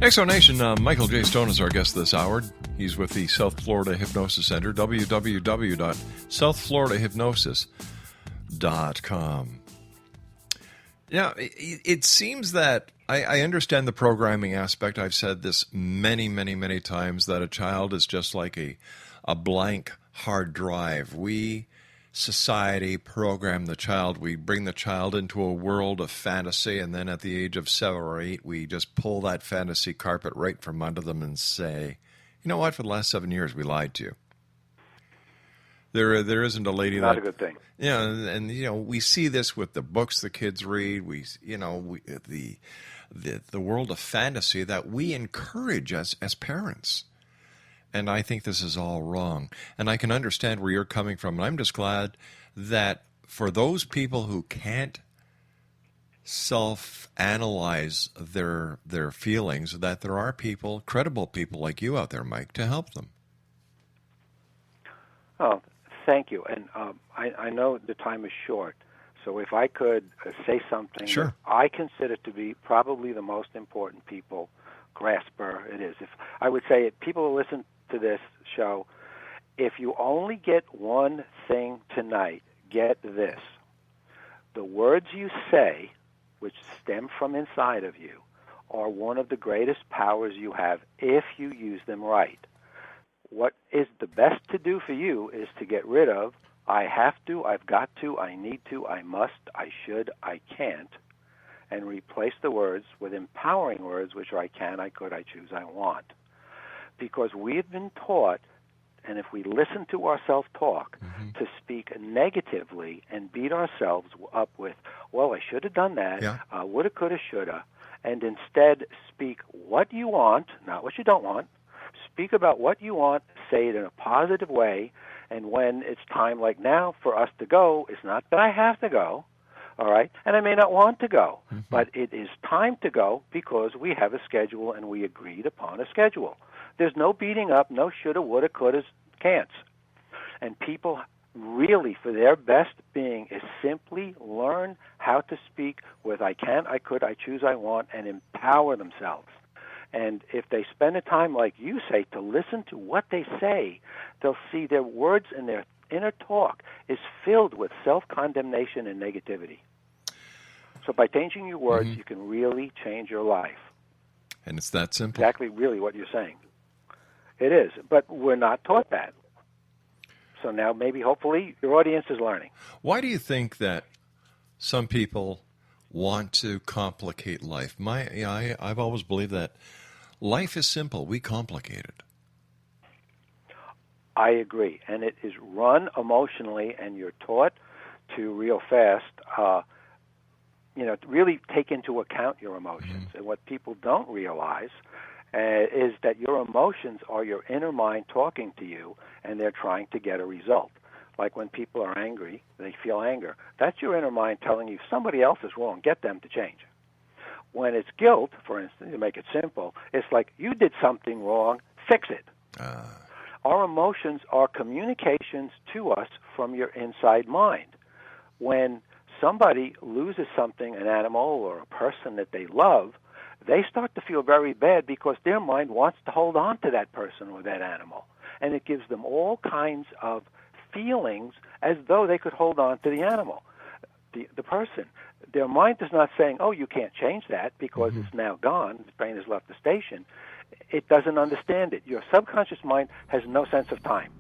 Exonation, Michael J. Stone is our guest this hour. He's with the South Florida Hypnosis Center, www.southfloridahypnosis.com. Yeah, it seems that I understand the programming aspect. I've said this many, many, many times, that a child is just like a blank hard drive. We, society, program the child. We bring the child into a world of fantasy, and then at the age of 7 or 8, we just pull that fantasy carpet right from under them and say, you know what, for the last 7 years we lied to you. There isn't a lady not a good thing. Yeah, and you know, we see this with the books the kids read. The world of fantasy that we encourage as parents. And I think this is all wrong. And I can understand where you're coming from. And I'm just glad that for those people who can't self-analyze their feelings, that there are people, credible people like you out there, Mike, to help them. Oh, thank you. And I know the time is short. So if I could say something Sure. that I consider to be probably the most important people grasper it is. If I would say, people who listen to this show, if you only get one thing tonight, get this. The words you say, which stem from inside of you, are one of the greatest powers you have if you use them right. What is the best to do for you is to get rid of I have to, I've got to, I need to, I must, I should, I can't, and replace the words with empowering words, which are I can, I could, I choose, I want. Because we've been taught, and if we listen to our self-talk, to speak negatively and beat ourselves up with, well, I should have done that, woulda, coulda, shoulda, and instead speak what you want, not what you don't want. Speak about what you want, say it in a positive way, and when it's time like now for us to go, it's not that I have to go, all right, and I may not want to go, but it is time to go because we have a schedule and we agreed upon a schedule. There's no beating up, no shoulda, woulda, coulda, can'ts. And people really, for their best being, is simply learn how to speak with I can, I could, I choose, I want, and empower themselves. And if they spend a time, like you say, to listen to what they say, they'll see their words and their inner talk is filled with self-condemnation and negativity. So by changing your words, you can really change your life. And it's that simple. Exactly, really what you're saying. It is, but we're not taught that. So now maybe, hopefully, your audience is learning. Why do you think that some people want to complicate life? I've always believed that life is simple. We complicate it. I agree, and it is run emotionally, and you're taught to real fast, to really take into account your emotions. And what people don't realize is that your emotions are your inner mind talking to you, and they're trying to get a result. Like when people are angry, they feel anger. That's your inner mind telling you somebody else is wrong, get them to change. When it's guilt, for instance, to make it simple, it's like you did something wrong, fix it. Our emotions are communications to us from your inside mind. When somebody loses something, an animal or a person that they love, they start to feel very bad because their mind wants to hold on to that person or that animal. And it gives them all kinds of feelings as though they could hold on to the animal, the person. Their mind is not saying, oh, you can't change that because it's now gone, the brain has left the station. It doesn't understand it. Your subconscious mind has no sense of time.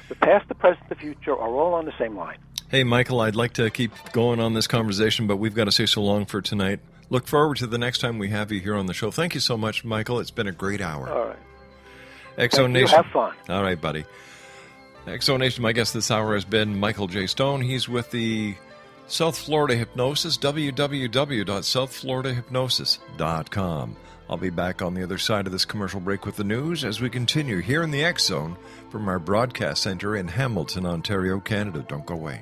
The past, the present, the future are all on the same line. Hey, Michael, I'd like to keep going on this conversation, but we've got to say so long for tonight. Look forward to the next time we have you here on the show. Thank you so much, Michael. It's been a great hour. All right. Exonation. Have fun. All right, buddy. Exonation, my guest this hour has been Michael J. Stone. He's with the South Florida Hypnosis, www.southfloridahypnosis.com. I'll be back on the other side of this commercial break with the news as we continue here in the X Zone from our broadcast center in Hamilton, Ontario, Canada. Don't go away.